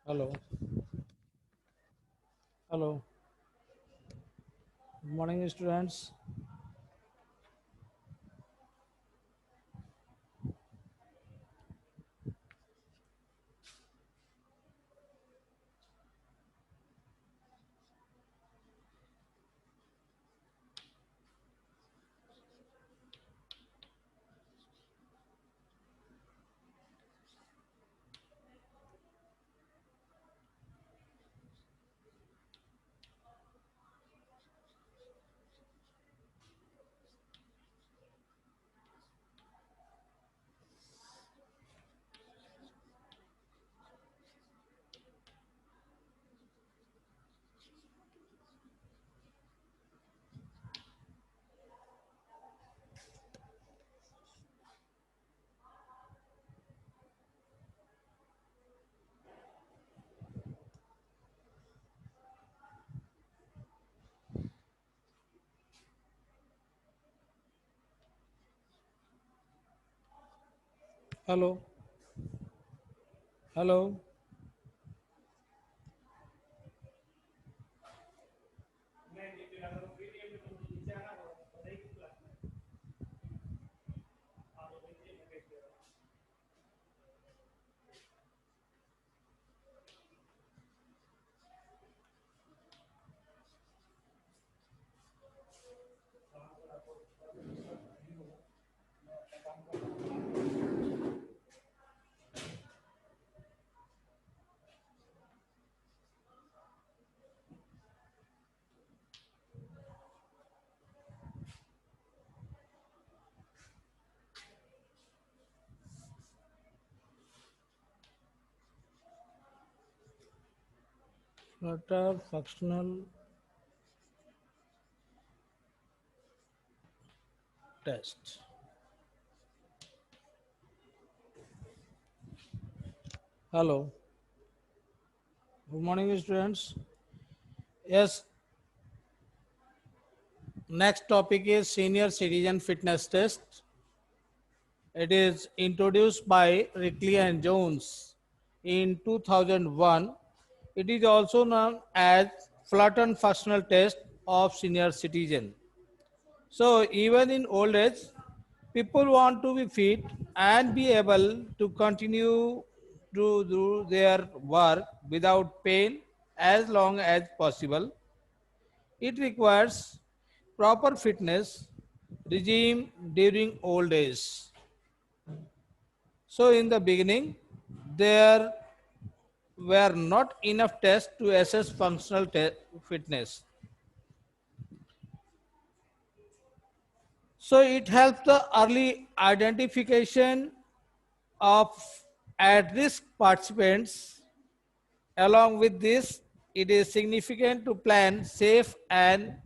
Hello, hello. Good morning, students. Hello, hello. Flutter functional test. Hello. Good morning, students. Yes, next topic is senior citizen fitness test. It is introduced by Rickley and Jones in 2001. It is also known as Fullerton functional test of senior citizen. So even in old age, people want to be fit and be able to continue to do their work without pain as long as possible. It requires proper fitness regime during old age. So in the beginning, there were not enough tests to assess functional fitness. So it helps the early identification of at-risk participants. Along with this, it is significant to plan safe and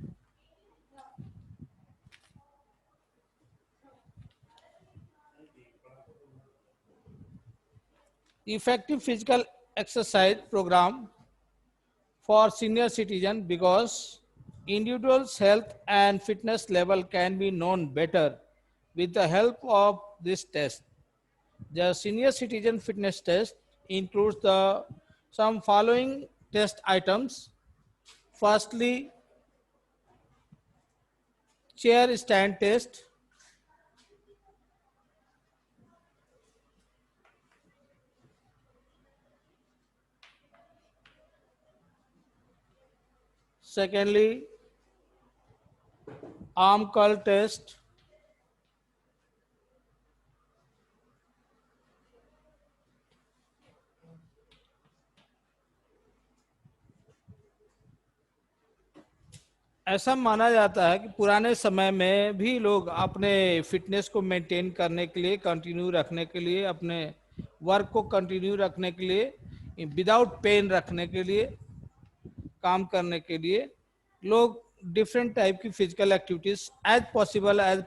effective physical exercise program for senior citizens because individuals' health and fitness level can be known better with the help of this test. The senior citizen fitness test includes the some following test items. Firstly, chair stand test. Secondly, arm curl test. ऐसा माना जाता है कि पुराने समय में भी लोग अपने फिटनेस को मेंटेन करने के लिए, कंटिन्यू रखने के लिए, अपने वर्क को कंटिन्यू रखने के लिए, विदाउट पेन रखने के लिए, काम करने के लिए लोग डिफरेंट टाइप की physical activities as possible as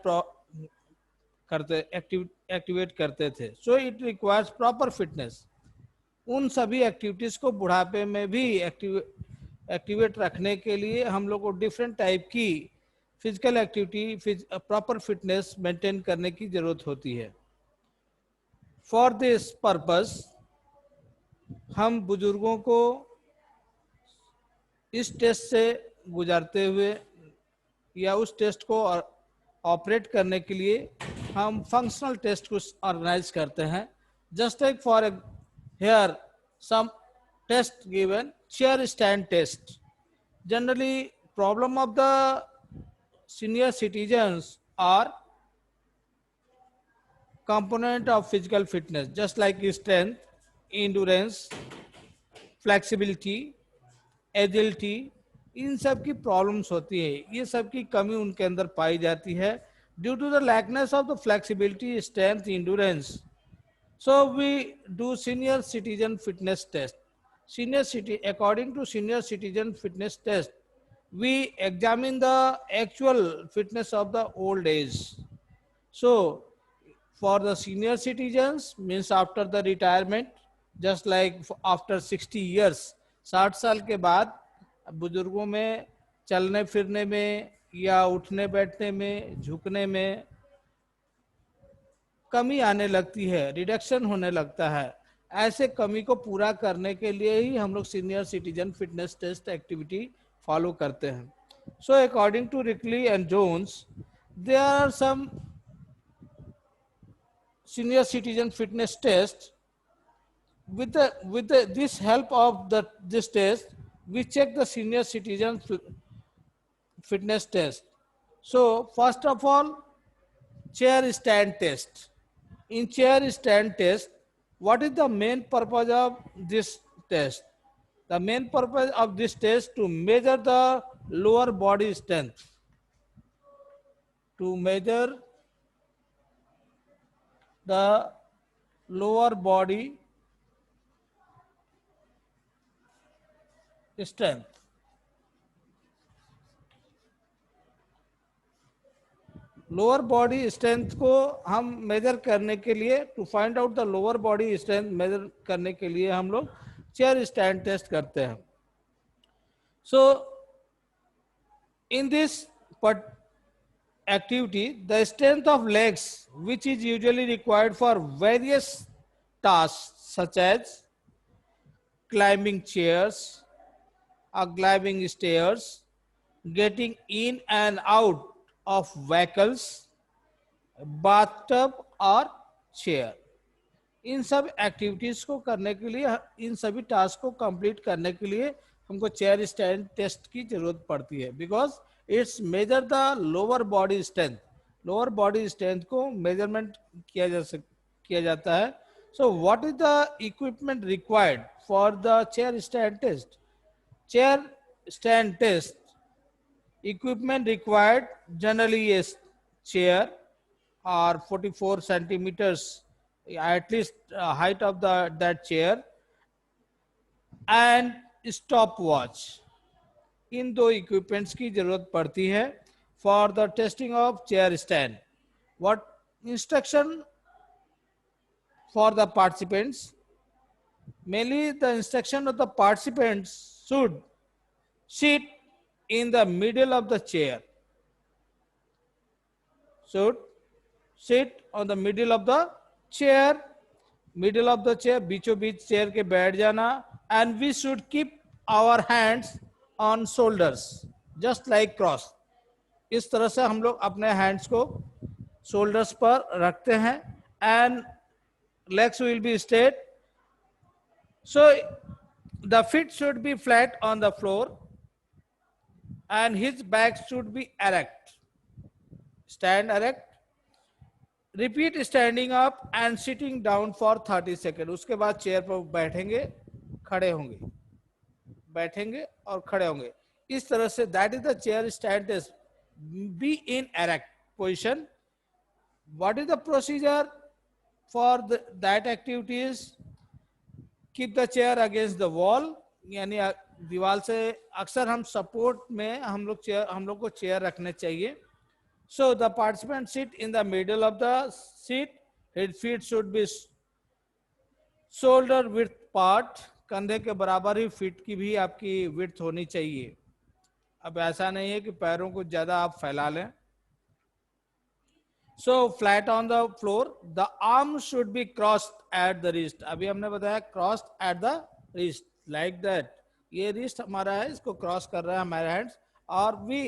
करते एक्टिवेट करते थे. So it requires proper fitness. उन सभी एक्टिविटीज को बुढ़ापे में भी एक्टिवेट रखने के लिए हम लोग को डिफरेंट टाइप की physical activity, proper fitness maintain करने की जरूरत होती है. फॉर दिस पर्पस हम बुजुर्गों को इस टेस्ट से गुजरते हुए या उस टेस्ट को ऑपरेट करने के लिए हम फंक्शनल टेस्ट को ऑर्गेनाइज करते हैं. Just like for here some test given, chair stand test. Generally problem of the senior citizens are component of physical fitness, just like strength, endurance, flexibility, agility. इन सब की problems होती है, ये सब की कमी उनके अंदर पाई जाती है due to the lackness of the flexibility, strength, endurance. So we do senior citizen fitness test. According to senior citizen fitness test, we examine the actual fitness of the old age. So for the senior citizens means after the retirement, just like after 60 years, 60 साल के बाद बुजुर्गों में चलने फिरने में या उठने बैठने में, झुकने में कमी आने लगती है, रिडक्शन होने लगता है. ऐसे कमी को पूरा करने के लिए ही हम लोग senior citizen fitness test activity follow करते हैं. So according to Rikli and Jones, there are some senior citizen fitness test. With this help of this test, we check the senior citizen fitness test. So first of all, chair stand test. In chair stand test, what is the main purpose of this test? The main purpose of this test to measure the lower body strength. To measure the lower body strength. Lower body strength को हम measure करने के लिए, to find out the lower body strength measure करने के लिए हम लोग चेयर स्टैंड टेस्ट करते हैं. So in this activity, the strength of legs, which is usually required for various tasks such as climbing chairs or climbing stairs, getting in and out of vehicles, bathtub और chair. इन सब activities को करने के लिए, इन सभी task को complete करने के लिए हमको चेयर स्टैंड टेस्ट की जरूरत पड़ती है, because it's measure the lower body strength. Lower body strength को मेजरमेंट किया जाता है. So what is the equipment required for the chair stand test? Chair stand test equipment required generally is chair or 44 centimeters at least height of that chair and stopwatch. इन दो equipments की जरूरत पड़ती है for the testing of chair stand. What instruction for the participants? Mainly the instruction of the participants should sit in the middle of the chair. Should sit on the middle of the chair. Middle of the chair, बीचों बीच chair के बैठ जाना. And we should keep our hands on shoulders, just like cross. इस तरह से हम लोग अपने हैंड्स को शोल्डर्स पर रखते हैं. And legs will be straight. So the feet should be flat on the floor. And his back should be erect. Stand erect. Repeat standing up and sitting down for 30 seconds. उसके बाद chair पर बैठेंगे, खड़े होंगे, बैठेंगे और खड़े होंगे. इस तरह से that is the chair stand test. Be in erect position. What is the procedure for that activity is keep the chair against the wall. यानी दीवार से अक्सर हम सपोर्ट में हम लोग को चेयर रखने चाहिए. So the participant sit in the middle of the seat. His feet should be shoulder width part. कंधे के बराबर ही फीट की भी आपकी विड्थ होनी चाहिए. अब ऐसा नहीं है कि पैरों को ज्यादा आप फैला लें. सो flat on the floor, the arm should be crossed at the wrist, अभी हमने बताया crossed at the wrist, like that, ये रिस्ट हमारा है, इसको क्रॉस कर रहा है हमारे हैंड्स, और we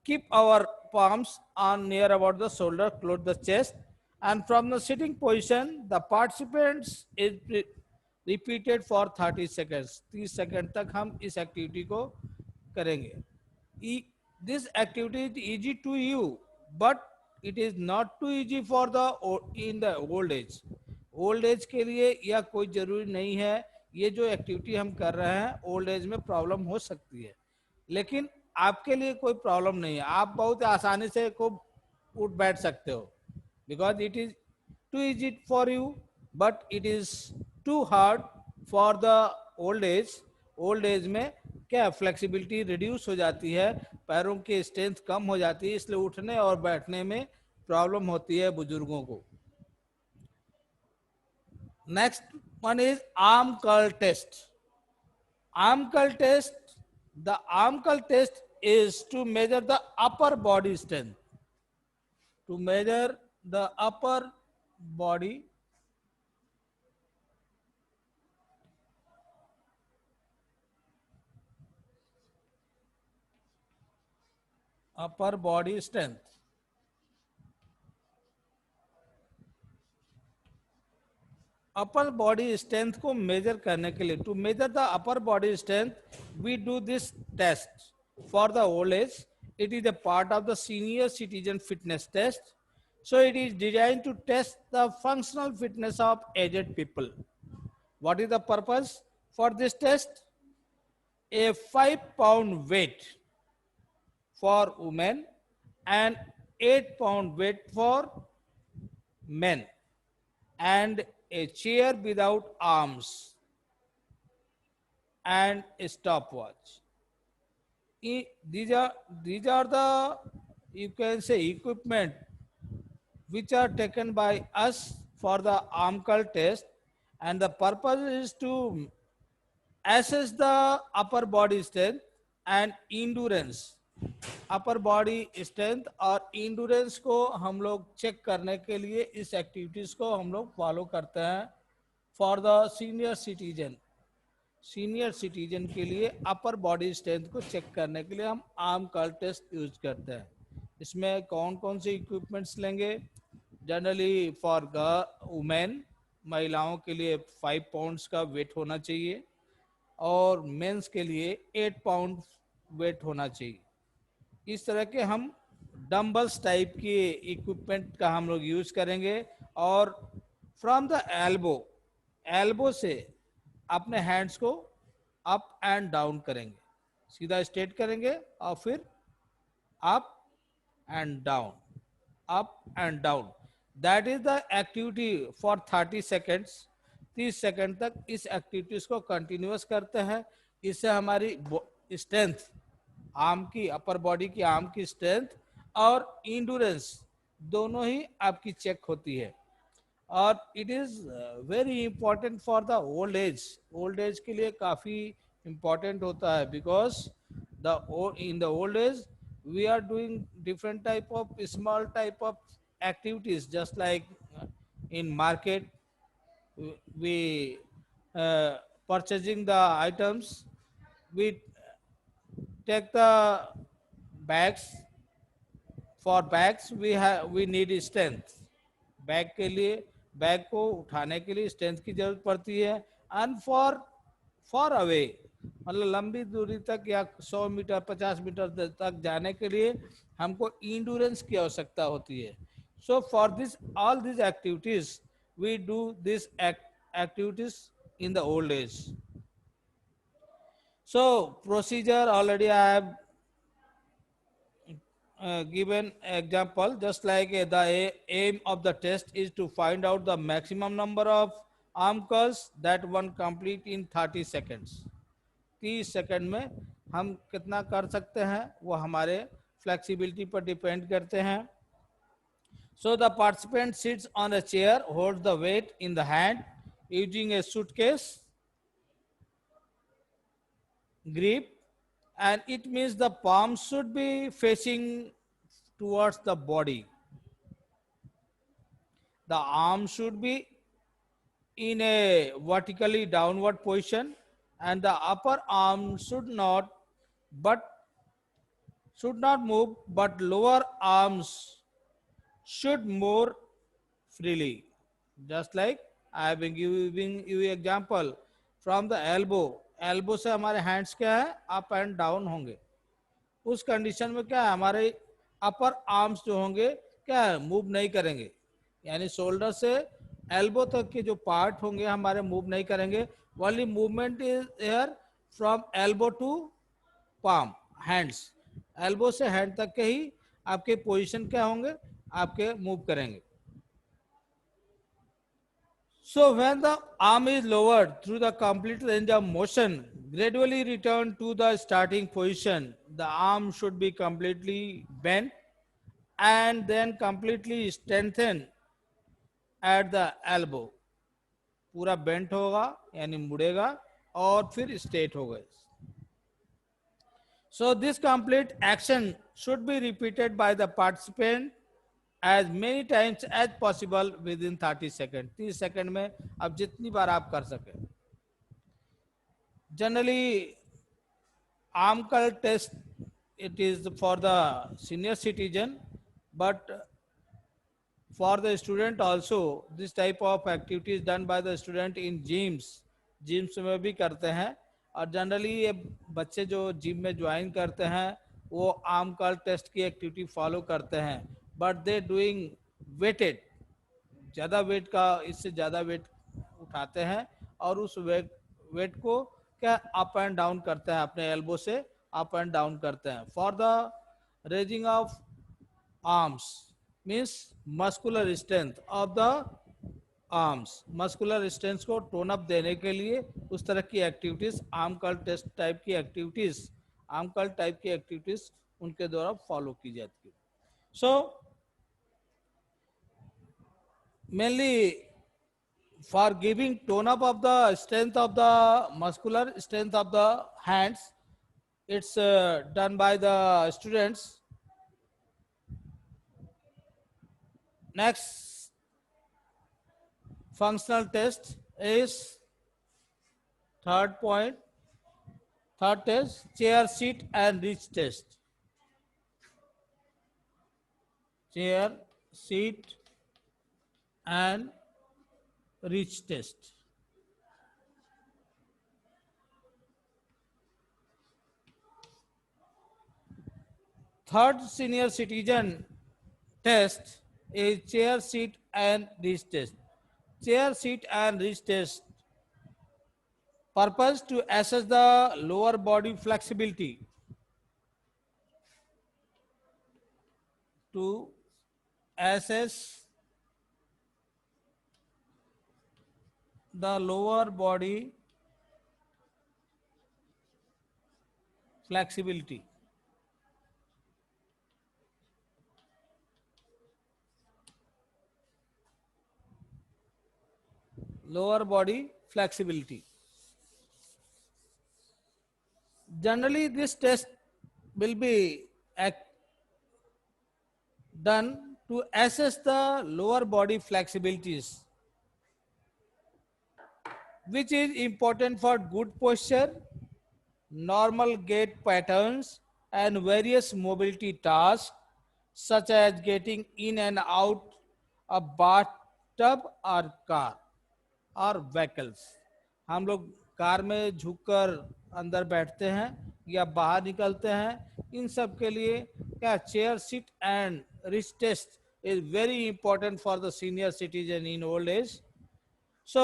keep our palms on near about the shoulder, close the chest, and from the sitting position the participants is repeated for 30 seconds, 30 second तक हम इस एक्टिविटी को करेंगे. This activity is easy to you, but it is not too easy for the in the old age. Old age के लिए यह कोई जरूरी नहीं है. ये जो एक्टिविटी हम कर रहे हैं ओल्ड एज में प्रॉब्लम हो सकती है, लेकिन आपके लिए कोई प्रॉब्लम नहीं है, आप बहुत आसानी से खूब उठ बैठ सकते हो, because it is too easy for you, but it is too hard for the old age. Old age में क्या फ्लेक्सिबिलिटी रिड्यूस हो जाती है, पैरों की स्ट्रेंथ कम हो जाती है, इसलिए उठने और बैठने में प्रॉब्लम होती है बुजुर्गों को. Next one is arm curl test. Arm curl test, the arm curl test is to measure the upper body strength, to measure the upper body strength. Upper body strength को मेजर करने के लिए, to measure the upper body strength, we do this test for the old age. It is a part of the senior citizen fitness test. So it is designed to test the functional fitness of aged people. What is the purpose for this test? A 5-pound weight for women and 8-pound weight for men, and a chair without arms and a stopwatch. These are the, you can say, equipment which are taken by us for the arm curl test, and the purpose is to assess the upper body strength and endurance. Upper body strength और endurance को हम लोग check करने के लिए इस activities को हम लोग फॉलो करते हैं for the senior citizen. Senior citizen के लिए अपर बॉडी स्ट्रेंथ को चेक करने के लिए हम आर्म कर्ल टेस्ट यूज करते हैं. इसमें कौन कौन से इक्विपमेंट्स लेंगे? जनरली फॉर वुमेन, महिलाओं के लिए 5 पाउंड्स का वेट होना चाहिए, और मेंस के लिए 8 पाउंड वेट होना चाहिए. इस तरह के हम डम्बल्स टाइप के इक्विपमेंट का हम लोग यूज करेंगे, और फ्रॉम द एल्बो, एल्बो से अपने हैंड्स को अप एंड डाउन करेंगे, सीधा स्ट्रेट करेंगे और फिर up and down, up and down. That is the activity for 30 seconds. 30 second तक इस एक्टिविटीज को कंटिन्यूअस करते हैं. इससे हमारी स्ट्रेंथ, आर्म की, अपर बॉडी की आर्म की स्ट्रेंथ और इंडोरेंस दोनों ही आपकी चेक होती है. और it is very important for the old age. Old as के लिए काफी इंपॉर्टेंट होता है, because the in the old as we are doing different type of small type of activities, just like in market we purchasing the items, we take the bags. For bags we need strength. Bag के लिए, bag को उठाने के लिए strength की जरूरत पड़ती है. एंड फॉर अवे, मतलब लंबी दूरी तक या 100 मीटर 50 मीटर तक जाने के लिए हमको इंडोरेंस की आवश्यकता होती है. So for this all this activities we do this activities in the old age. So procedure already I have given example, just like the aim of the test is to find out the maximum number of arm curls that one complete in 30 seconds. 30 second में हम कितना कर सकते हैं वो हमारे flexibility पर depend करते हैं. So the participant sits on a chair, holds the weight in the hand using a suitcase grip, and it means the palms should be facing towards the body. The arm should be in a vertically downward position, and the upper arm but should not move, but lower arms should move freely. Just like I have been giving you example from the elbow. Elbow से हमारे hands क्या है, up and down होंगे. उस condition में क्या है, हमारे अपर आर्म्स जो होंगे क्या है, मूव नहीं करेंगे. यानी शोल्डर से एल्बो तक के जो पार्ट होंगे हमारे मूव नहीं करेंगे. Only movement is here from elbow to palm hands. Elbow से हैंड तक के ही आपके पोजीशन क्या होंगे, आपके मूव करेंगे. So when the arm is lowered through the complete range of motion, gradually return to the starting position. The arm should be completely bent and then completely strengthened at the elbow. पूरा bent होगा यानी मुड़ेगा और फिर straight होगा. So this complete action should be repeated by the participant as many times as possible within 30 seconds. 30 second में अब जितनी बार आप कर सके. Generally, arm curl test, it is for the senior citizen, but for the student also this type of activity is done by the student in gyms में भी करते हैं. और जनरली ये बच्चे जो जिम में ज्वाइन करते हैं वो आर्म कर्ल टेस्ट की एक्टिविटी फॉलो करते हैं. बट दे डूइंग वेटेड, ज़्यादा वेट का, इससे ज़्यादा वेट उठाते हैं और उस वेट को क्या अप एंड डाउन करते हैं, अपने एल्बो से अप एंड डाउन करते हैं. For the raising of arms means muscular strength of the arms, muscular strength को टोन अप देने के लिए उस तरह की activities, arm curl test type की एक्टिविटीज, आर्म कर्ल टाइप की एक्टिविटीज उनके द्वारा फॉलो की जाती है. So mainly for giving tone up of the strength of the muscular strength of the hands, it's done by the students. Next functional test is third test, chair, seat and reach test. Chair, seat and reach test. Third senior citizen test is chair, seat and reach test. Chair, seat and reach test purpose to assess the lower body flexibility, to assess the lower body flexibility. Lower body flexibility. Generally, this test will be done to assess the lower body flexibilities, which is important for good posture, normal gait patterns, and various mobility tasks, such as getting in and out of bathtub or car और vehicles. हम लोग car में झुककर अंदर बैठते हैं या बाहर निकलते हैं, इन सब के लिए क्या chair, seat and reach test is very important for the senior citizen in old age. So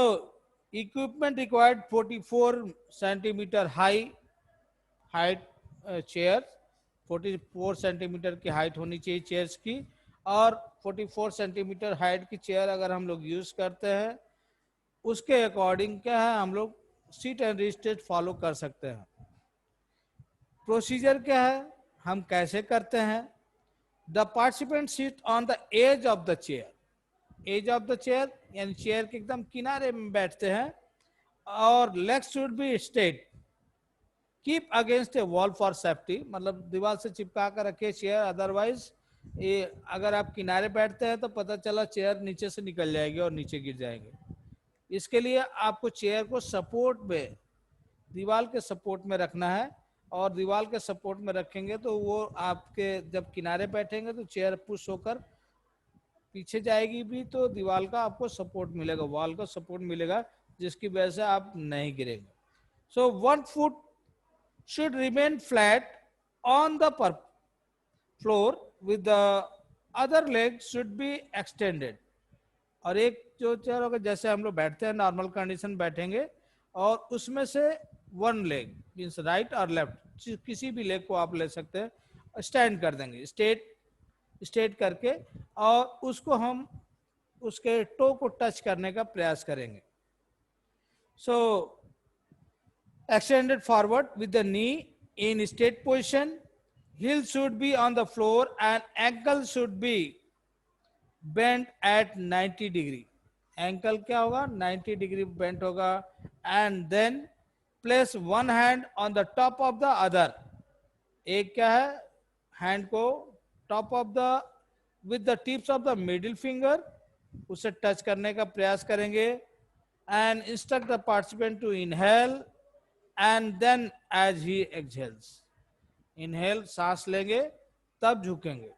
equipment required 44 centimetre height chair, 44 centimetre की हाइट होनी चाहिए चेयर्स की. और 44 सेंटीमीटर हाइट की चेयर अगर हम लोग यूज करते हैं उसके अकॉर्डिंग क्या है, हम लोग seat and reach test follow कर सकते हैं. प्रोसीजर क्या है, हम कैसे करते हैं. The participant sit on the edge of the chair. Edge of the chair यानी चेयर के एकदम किनारे में बैठते हैं और legs should be straight. Keep against a wall for safety, मतलब दीवार से चिपका कर रखे चेयर, अदरवाइज ये अगर आप किनारे बैठते हैं तो पता चला चेयर नीचे से निकल जाएगी और नीचे गिर जाएंगे। इसके लिए आपको चेयर को सपोर्ट में, दीवार के सपोर्ट में रखना है, और दीवार के सपोर्ट में रखेंगे तो वो आपके जब किनारे बैठेंगे तो चेयर पुश होकर पीछे जाएगी भी, तो दीवार का आपको सपोर्ट मिलेगा, वॉल का सपोर्ट मिलेगा, जिसकी वजह से आप नहीं गिरेंगे। So one foot should remain flat on the floor with the other leg should be extended। और एक जो चेयर होगा, जैसे हम लोग बैठते हैं नॉर्मल कंडीशन बैठेंगे, और उसमें से वन लेग मीन्स राइट और लेफ्ट किसी भी लेग को आप ले सकते हैं, स्टैंड कर देंगे, स्ट्रेट करके, और उसको हम उसके टो को टच करने का प्रयास करेंगे। सो extended forward with the knee in straight position, heel should be on the floor and ankle should be bent at 90 degree। Ankle क्या होगा, 90 डिग्री बेंट होगा। And then place one hand on the top of the other. एक क्या है, hand को top of the with the tips of the middle finger उसे touch करने का प्रयास करेंगे। And instruct the participant to inhale and then as he exhales. Inhale सांस लेंगे तब झुकेंगे,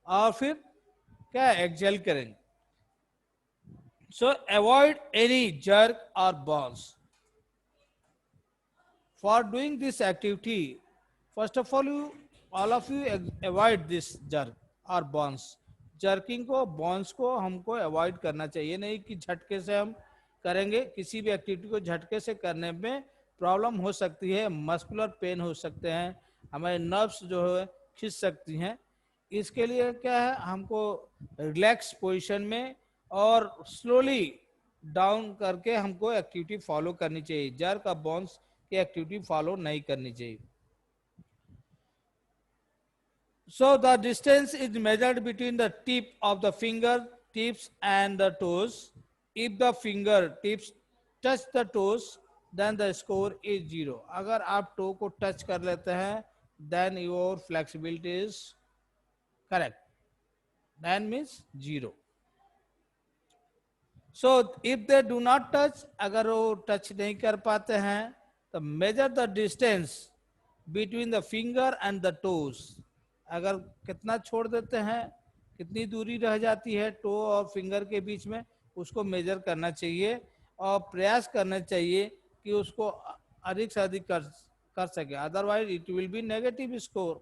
और फिर क्या एक्सहेल करेंगे। सो अवॉइड एनी जर्क और bones. For doing this activity, first of all of you avoid this jerk और बॉन्स। जर्किंग को, बॉन्स को हमको अवॉइड करना चाहिए, नहीं कि झटके से हम करेंगे। किसी भी एक्टिविटी को झटके से करने में प्रॉब्लम हो सकती है, मस्कुलर पेन हो सकते हैं, हमारे नर्व्स जो है खिंच सकती हैं। इसके लिए क्या है, हमको रिलैक्स पोजीशन में और स्लोली डाउन करके हमको एक्टिविटी फॉलो करनी चाहिए। जर्क और बॉन्स की एक्टिविटी फॉलो नहीं करनी चाहिए। So the distance is measured between the tip of the finger tips and the toes. If the finger tips touch the toes, then the score is 0। अगर आप to को touch कर लेते हैं, then your flexibility is correct, then means 0। So if they do not touch, अगर वो touch नहीं कर पाते हैं, तो measure the distance between the finger and the toes। अगर कितना छोड़ देते हैं, कितनी दूरी रह जाती है टो और फिंगर के बीच में, उसको मेजर करना चाहिए और प्रयास करना चाहिए कि उसको अधिक से अधिक कर सके। Otherwise it will be negative score.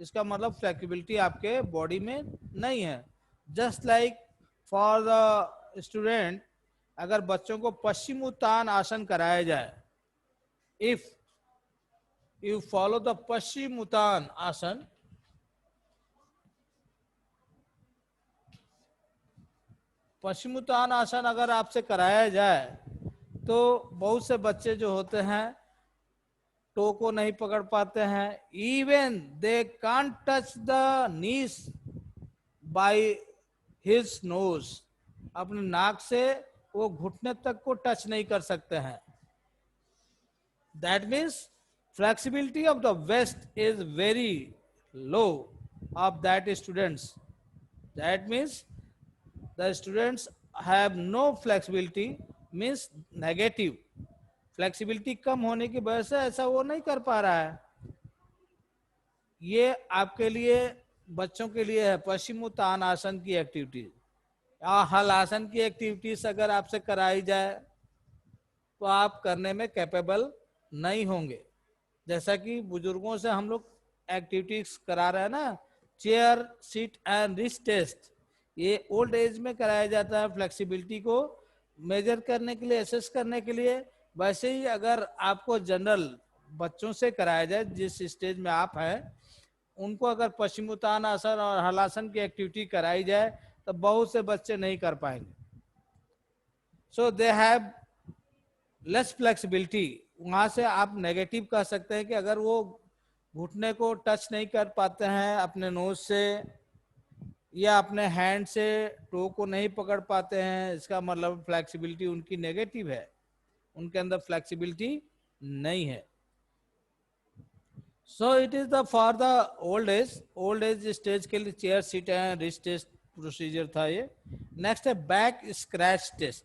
इसका मतलब फ्लेक्सिबिलिटी आपके बॉडी में नहीं है। Just like for the student, अगर बच्चों को पश्चिमोत्तान आसन कराया जाए, if you follow the Paschimottan आसन, पश्चिमोत्तान आसन अगर आपसे कराया जाए तो बहुत से बच्चे जो होते हैं टो को नहीं पकड़ पाते हैं। Even they can't touch the knees by his nose. अपने नाक से वो घुटने तक को टच नहीं कर सकते हैं। That means flexibility of the waist is very low of that students. That means the students have no flexibility, means negative। Flexibility कम होने की वजह से ऐसा वो नहीं कर पा रहा है। ये आपके लिए, बच्चों के लिए है पश्चिमोत्तान आसन की एक्टिविटीज। हल आसन की एक्टिविटीज अगर आपसे कराई जाए तो आप करने में कैपेबल नहीं होंगे। जैसा कि बुजुर्गों से हम लोग एक्टिविटीज करा रहे हैं ना, chair seat and wrist test, ये ओल्ड एज में कराया जाता है फ्लेक्सिबिलिटी को मेजर करने के लिए, एसेस करने के लिए। वैसे ही अगर आपको जनरल बच्चों से कराया जाए, जिस स्टेज में आप हैं, उनको अगर पश्चिमोत्तान आसन और हलासन की एक्टिविटी कराई जाए तो बहुत से बच्चे नहीं कर पाएंगे। सो दे हैव लेस फ्लेक्सिबिलिटी। वहां से आप नेगेटिव कह सकते हैं कि अगर वो घुटने को टच नहीं कर पाते हैं अपने नोज से या अपने हैंड से टो को नहीं पकड़ पाते हैं, इसका मतलब फ्लेक्सिबिलिटी उनकी नेगेटिव है, उनके अंदर फ्लेक्सिबिलिटी नहीं है। So it is the for the old age stage के लिए chair seat and wrist test procedure था ये. नेक्स्ट है back scratch test.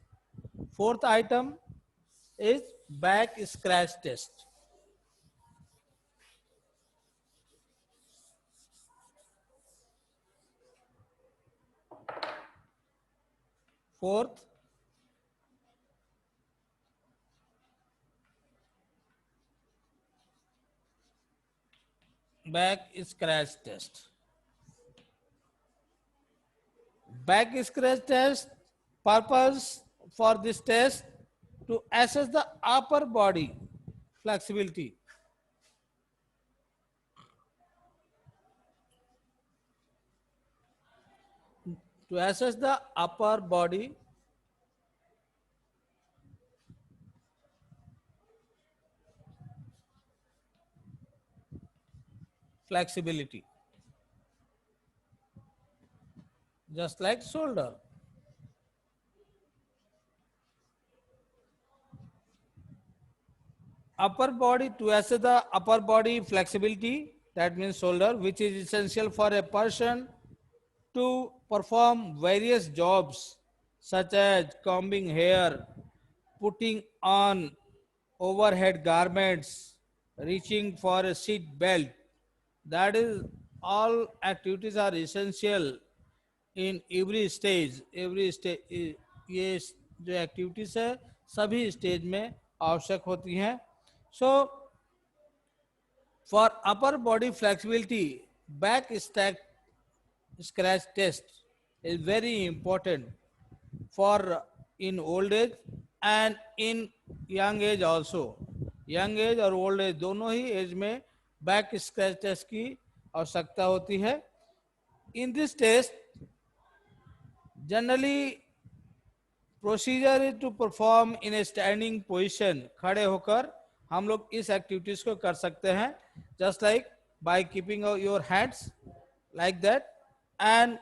Fourth item is back scratch test. Fourth, back scratch test. Back scratch test purpose for this test to assess the upper body flexibility. To assess the upper body flexibility, just like shoulder. Upper body, to assess the upper body flexibility, that means shoulder, which is essential for a person to perform various jobs such as combing hair, putting on overhead garments, reaching for a seat belt. That is, all activities are essential in every stage. Every stage ये जो activities है सभी stage में आवश्यक होती हैं. So for upper body flexibility, back stack scratch test is very important for in old age and in young age also. Young age और old age दोनों ही एज में बैक स्क्रैच टेस्ट की आवश्यकता होती है. In this test generally procedure is to perform in a standing position. खड़े होकर हम लोग इस एक्टिविटीज को कर सकते हैं. Just like by keeping your hands like that and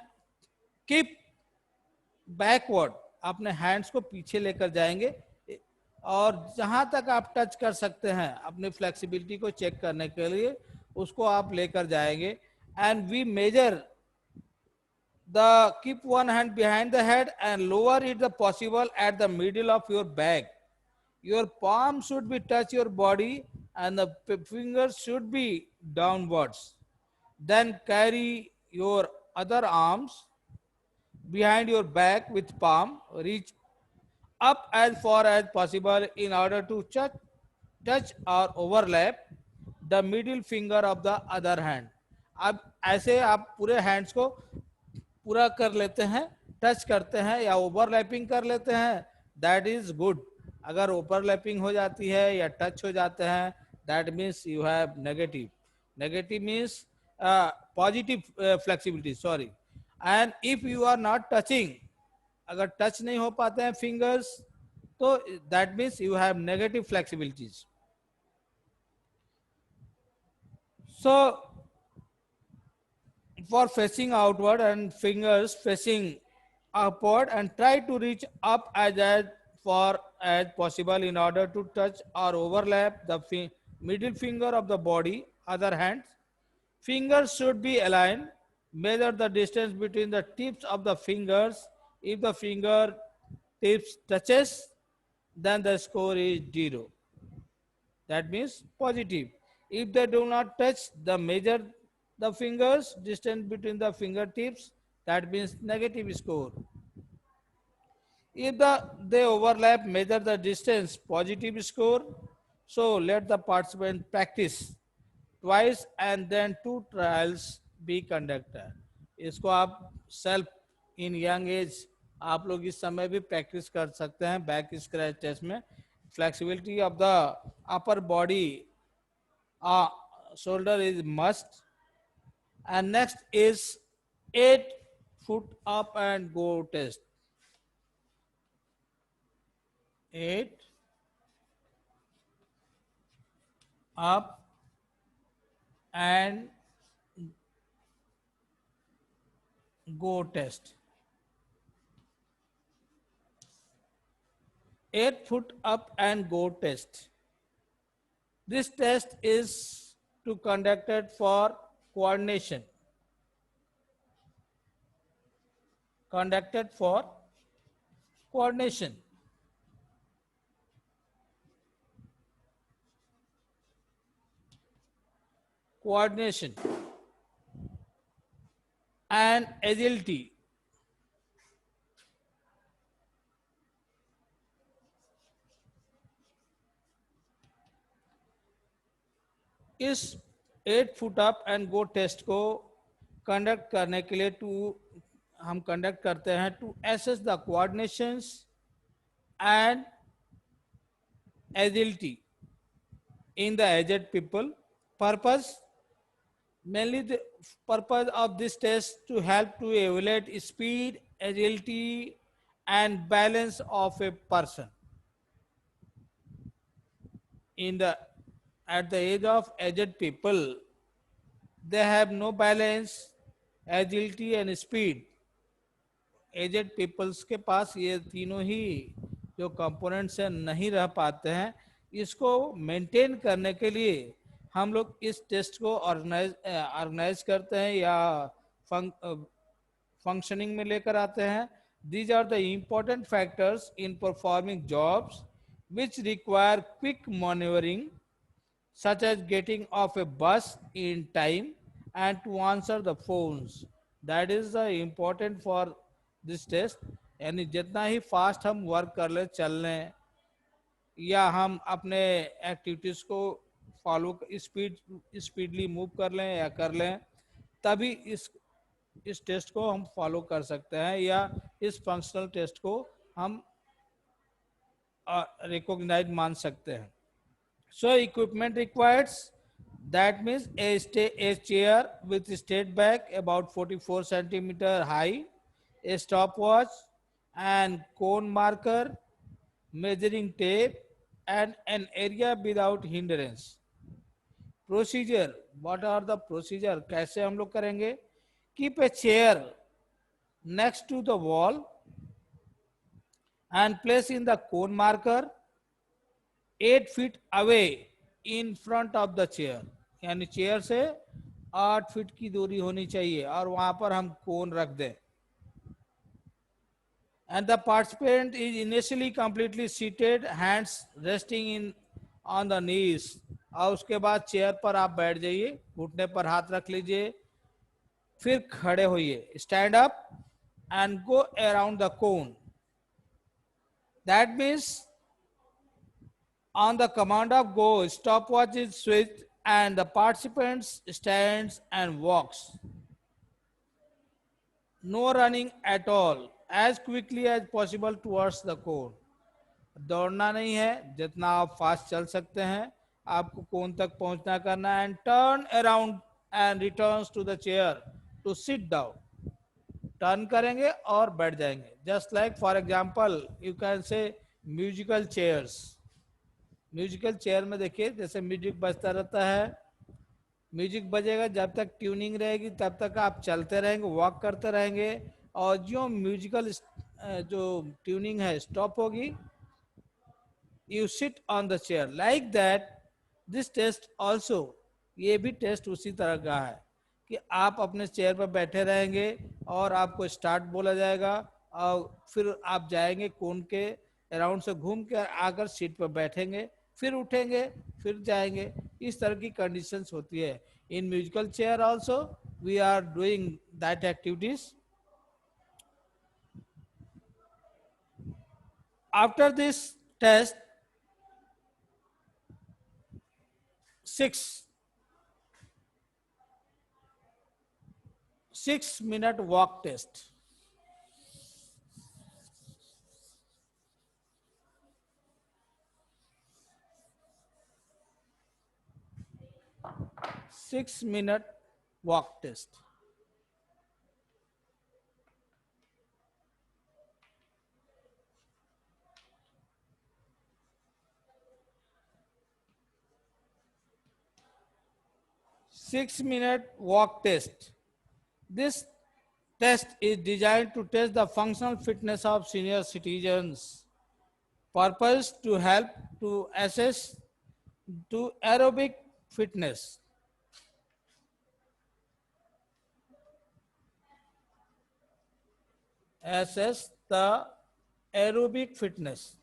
keep backward. अपने हैंड्स को पीछे लेकर जाएंगे और जहां तक आप टच कर सकते हैं अपनी फ्लेक्सिबिलिटी को चेक करने के लिए उसको आप लेकर जाएंगे. And we measure the keep one hand behind the head and lower it the possible at the middle of your back. Your palm should be touch your body and the fingers should be downwards. Then carry your other arms behind your back with palm reach up as far as possible in order to touch or overlap the middle finger of the other hand. अब ऐसे आप पूरे hands को पूरा कर लेते हैं, touch करते हैं या ओवरलैपिंग कर लेते हैं, दैट इज गुड. अगर ओवरलैपिंग हो जाती है या टच हो जाते हैं, that means you have negative. Negative means positive flexibility, sorry. And if you are not touching, अगर टच नहीं हो पाते हैं फिंगर्स, तो that means you have negative flexibilities. So for facing outward and fingers facing upward and try to reach up as far as possible in order to touch or overlap the middle finger of the body. Other hand, fingers should be aligned. Measure the distance between the tips of the fingers. If the finger tips touches, then the score is 0. That means positive. If they do not touch, the measure the fingers distance between the fingertips, that means negative score. If they overlap, measure the distance, positive score. So let the participant practice twice and then 2 trials be conducted. इसको आप self in young age आप लोग इस समय भी practice कर सकते हैं बैक स्क्रैच टेस्ट में. Flexibility of the upper body shoulder is must. And next is 8 foot up and go test. 8 up and go test. 8 foot up and go test. This test is to conducted for coordination. Conducted for coordination. Coordination and agility. इस 8 foot up and go test को conduct करने के लिए हम conduct करते हैं to assess the coordinations and agility in the aged people. Purpose mainly the purpose of this test to help to evaluate speed, agility and balance of a person in the at the age of aged people. They have no balance, agility and speed. Aged peoples के पास ये तीनों ही जो components हैं नहीं रह पाते हैं. इसको मेंटेन करने के लिए हम लोग इस टेस्ट को ऑर्गेनाइज करते हैं या फंक्शनिंग में लेकर आते हैं. These are the important factors in performing jobs which require quick manoeuvring such as getting off a bus in time and to answer the phones. That is the important for this test. यानी जितना ही fast हम work कर ले, चल लें या हम अपने एक्टिविटीज को फॉलो स्पीडली मूव कर लें या कर लें, तभी इस टेस्ट को हम फॉलो कर सकते हैं या इस फंक्शनल टेस्ट को हम रिकॉग्नाइज मान सकते हैं. So equipment required, that means a chair with straight back about 44 centimeter high, a stopwatch and cone marker, measuring tape and an area without hindrance. Procedure, what are the procedure? कैसे हम लोग करेंगे? Keep a chair next to the wall and place in the cone marker 8 feet away in front of the chair. यानी chair से 8 feet की दूरी होनी चाहिए और वहां पर हम कोन रख दें. And the participant is initially completely seated, hands resting in on the knees. और उसके बाद चेयर पर आप बैठ जाइए, घुटने पर हाथ रख लीजिए, फिर खड़े होइए. Stand up and go around the cone. That means on the command of go, stopwatch is switched and the participants stands and walks. No running at all, as quickly as possible towards the cone. दौड़ना नहीं है, जितना आप fast चल सकते हैं आपको कोन तक पहुंचना करना है. And turn around and returns to the chair to sit down. Turn करेंगे और बैठ जाएंगे. Just like for example you can say musical chairs. Musical chair में देखिए जैसे म्यूजिक बजता रहता है, म्यूजिक बजेगा, जब तक ट्यूनिंग रहेगी तब तक आप चलते रहेंगे, वॉक करते रहेंगे, और जो म्यूजिकल जो ट्यूनिंग है स्टॉप होगी, you sit on the chair. Like that this test also, ये भी टेस्ट उसी तरह का है कि आप अपने चेयर पर बैठे रहेंगे और आपको स्टार्ट बोला जाएगा और फिर आप जाएंगे कोन के अराउंड से घूम के आकर सीट पर बैठेंगे, फिर उठेंगे, फिर जाएंगे. इस तरह की कंडीशंस होती है. In musical chair also we are doing that activities. After this test 6-minute walk test. 6-minute walk test. Six-minute walk test. This test is designed to test the functional fitness of senior citizens. Purpose to help to assess to aerobic fitness. assess the aerobic fitness.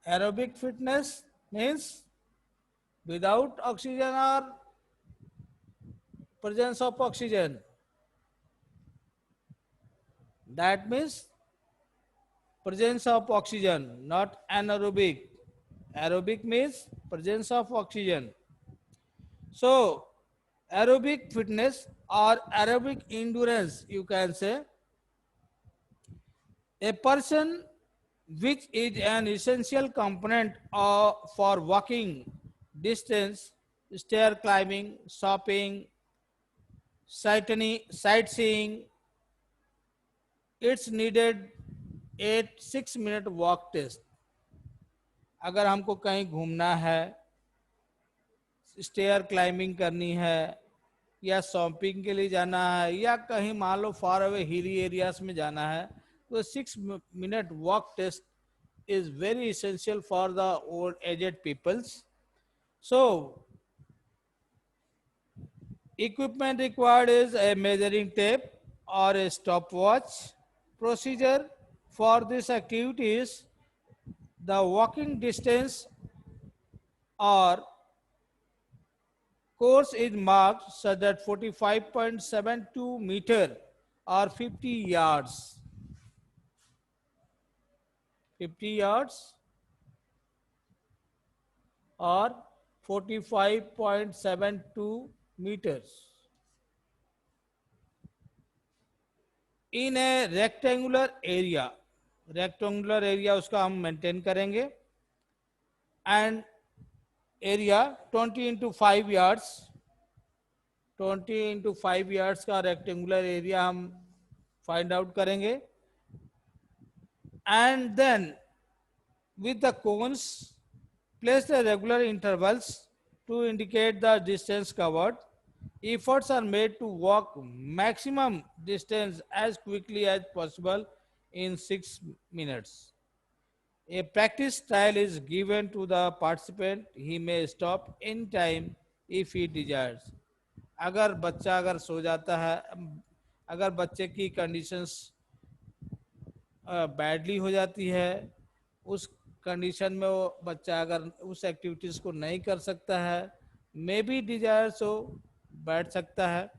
Aerobic fitness means without oxygen or presence of oxygen. That means presence of oxygen, not anaerobic. Aerobic means presence of oxygen. So, aerobic fitness or aerobic endurance, you can say, a person which is an essential component for walking distance, stair climbing, shopping, sightseeing, it's needed 6 minute walk test. अगर हमको कहीं घूमना है, stair climbing करनी है, या shopping के लिए जाना है, या कहीं मान लो फार अवे हिली एरियाज में जाना है, तो 6 minute walk test is very essential for the old aged peoples. So equipment required is a measuring tape or a stopwatch. Procedure for this activity is the walking distance or course is marked such that 45.72 meter or 50 yards. 50 yards or 45.72 meters in a rectangular area. Rectangular area उसका हम maintain करेंगे. And area 20 × 5 yards, 20 × 5 yards का rectangular area हम find out करेंगे. And then with the cones placed at regular intervals to indicate the distance covered. Efforts are made to walk maximum distance as quickly as possible in 6 minutes. A practice trial is given to the participant. He may stop anytime if he desires. अगर सो जाता है, अगर बच्चे की conditions badly हो जाती है, उस कंडीशन में वो बच्चा अगर उस एक्टिविटीज़ को नहीं कर सकता है, मे बी डिजायर सो बैठ सकता है.